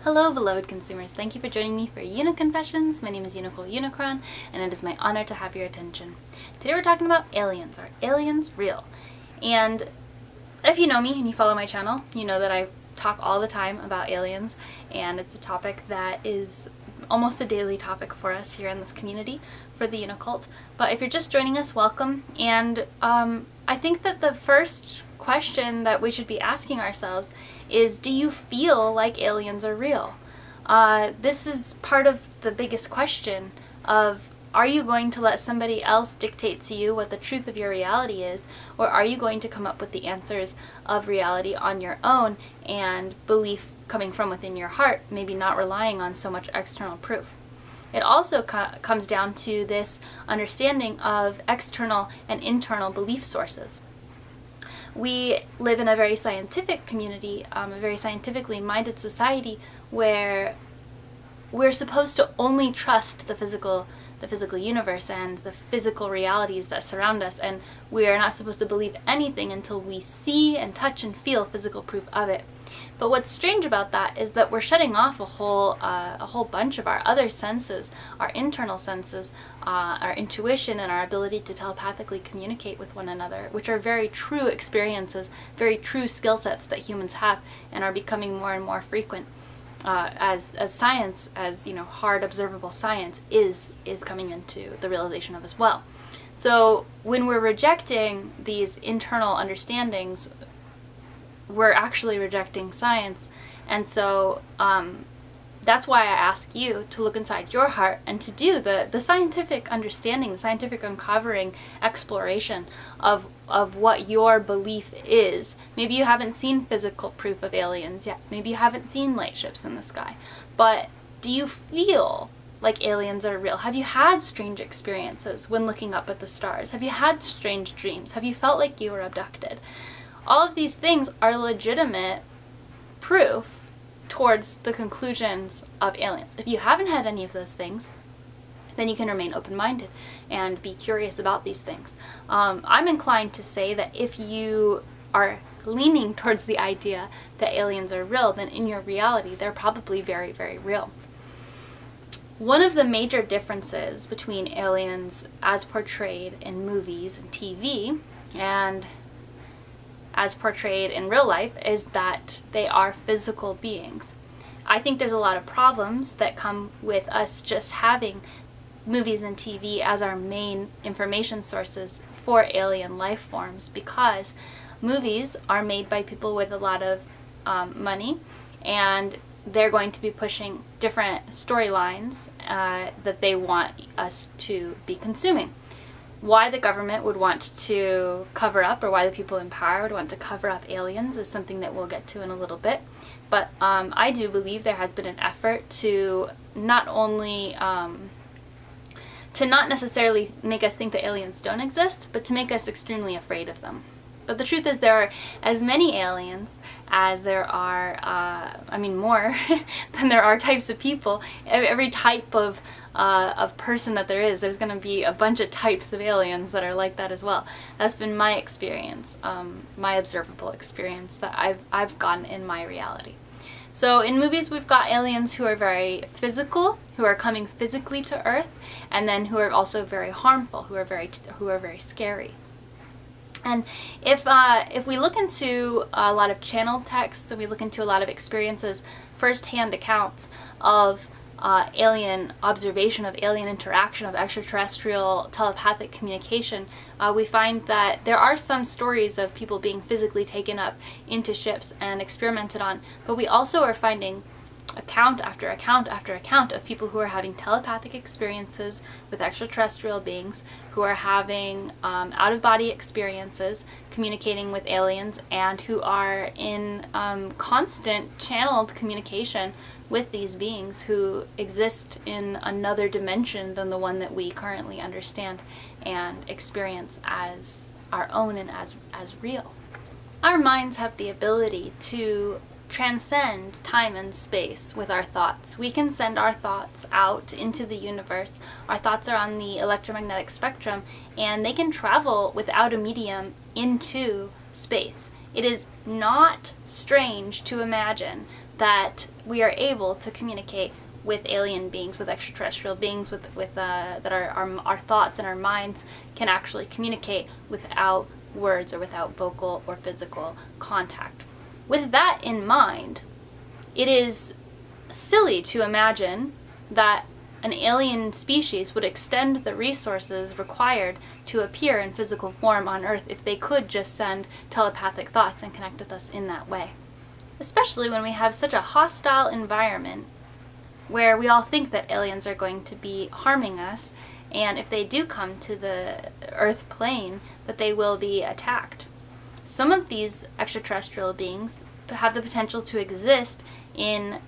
Hello beloved consumers, thank you for joining me for Uniconfessions. My name is Unicole Unicron and it is my honor to have your attention. Today we're talking about aliens. Are aliens real? And if you know me and you follow my channel, you know that I talk all the time about aliens, and it's a topic that is almost a daily topic for us here in this community for the Unicult. But if you're just joining us, welcome. And I think that the first question that we should be asking ourselves is, do you feel like aliens are real? This is part of the biggest question of, are you going to let somebody else dictate to you what the truth of your reality is, or are you going to come up with the answers of reality on your own and belief coming from within your heart, maybe not relying on so much external proof? It also comes down to this understanding of external and internal belief sources. We live in a very scientific community, a very scientifically minded society, where we're supposed to only trust the physical universe and the physical realities that surround us, and we are not supposed to believe anything until we see and touch and feel physical proof of it. But what's strange about that is that we're shutting off a whole bunch of our other senses, our internal senses, our intuition, and our ability to telepathically communicate with one another, which are very true experiences, very true skill sets that humans have, and are becoming more and more frequent as science, as hard observable science is coming into the realization of as well. So when we're rejecting these internal understandings, we're actually rejecting science. And so that's why I ask you to look inside your heart and to do the scientific understanding, the scientific uncovering exploration of what your belief is. Maybe you haven't seen physical proof of aliens yet. Maybe you haven't seen light ships in the sky. But do you feel like aliens are real? Have you had strange experiences when looking up at the stars? Have you had strange dreams? Have you felt like you were abducted? All of these things are legitimate proof towards the conclusions of aliens. If you haven't had any of those things, then you can remain open-minded and be curious about these things. I'm inclined to say that if you are leaning towards the idea that aliens are real, then in your reality they're probably very, very real. One of the major differences between aliens as portrayed in movies and TV and as portrayed in real life is that they are physical beings. I think there's a lot of problems that come with us just having movies and TV as our main information sources for alien life forms, because movies are made by people with a lot of money, and they're going to be pushing different storylines that they want us to be consuming. Why the government would want to cover up, or why the people in power would want to cover up aliens, is something that we'll get to in a little bit. But I do believe there has been an effort to not only to not necessarily make us think that aliens don't exist, but to make us extremely afraid of them. But the truth is, there are as many aliens as there are, more than there are types of people. Every type of person that there is, there's going to be a bunch of types of aliens that are like that as well. That's been my experience, my observable experience that I've gotten in my reality. So in movies, we've got aliens who are very physical, who are coming physically to Earth, and then who are also very harmful, who are very scary. And if we look into a lot of channel texts, and we look into a lot of experiences, first-hand accounts of alien observation, of alien interaction, of extraterrestrial telepathic communication, we find that there are some stories of people being physically taken up into ships and experimented on, but we also are finding account after account after account of people who are having telepathic experiences with extraterrestrial beings, who are having out-of-body experiences, communicating with aliens, and who are in constant channeled communication with these beings who exist in another dimension than the one that we currently understand and experience as our own and as real. Our minds have the ability to transcend time and space with our thoughts. We can send our thoughts out into the universe. Our thoughts are on the electromagnetic spectrum, and they can travel without a medium into space, it is not strange to imagine that we are able to communicate with alien beings, with extraterrestrial beings, that our thoughts and our minds can actually communicate without words or without vocal or physical contact. With that in mind, it is silly to imagine that an alien species would extend the resources required to appear in physical form on Earth if they could just send telepathic thoughts and connect with us in that way. Especially when we have such a hostile environment where we all think that aliens are going to be harming us, and if they do come to the Earth plane, that they will be attacked. Some of these extraterrestrial beings have the potential to exist in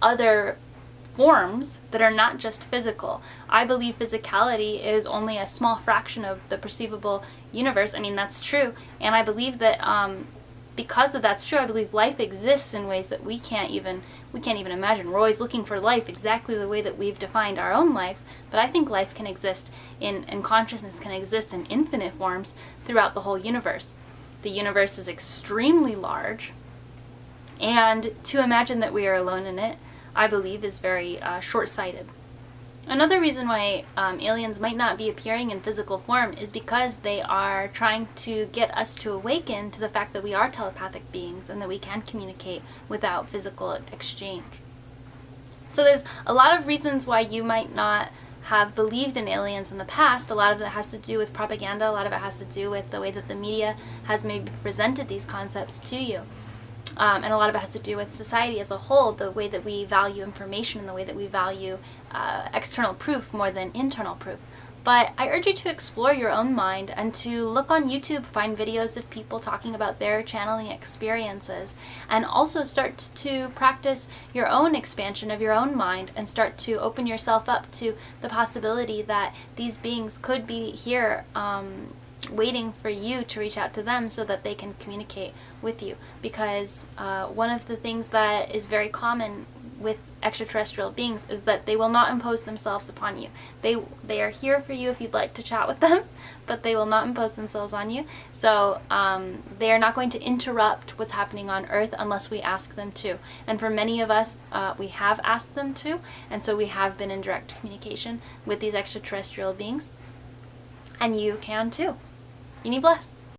other forms that are not just physical. I believe physicality is only a small fraction of the perceivable universe. I mean, that's true, and I believe that because of that's true, I believe life exists in ways that we can't even imagine. We're always looking for life exactly the way that we've defined our own life, but I think life can exist and consciousness can exist in infinite forms throughout the whole universe. The universe is extremely large, and to imagine that we are alone in it, I believe, is very short-sighted. Another reason why aliens might not be appearing in physical form is because they are trying to get us to awaken to the fact that we are telepathic beings and that we can communicate without physical exchange. So there's a lot of reasons why you might not have believed in aliens in the past. A lot of it has to do with propaganda, a lot of it has to do with the way that the media has maybe presented these concepts to you. And a lot of it has to do with society as a whole, the way that we value information and the way that we value external proof more than internal proof. But I urge you to explore your own mind and to look on YouTube, find videos of people talking about their channeling experiences, and also start to practice your own expansion of your own mind and start to open yourself up to the possibility that these beings could be here waiting for you to reach out to them so that they can communicate with you. Because one of the things that is very common with extraterrestrial beings is that they will not impose themselves upon you. They are here for you if you'd like to chat with them, but they will not impose themselves on you. So they are not going to interrupt what's happening on Earth unless we ask them to. And for many of us, we have asked them to, and so we have been in direct communication with these extraterrestrial beings. And you can too. Uni bless.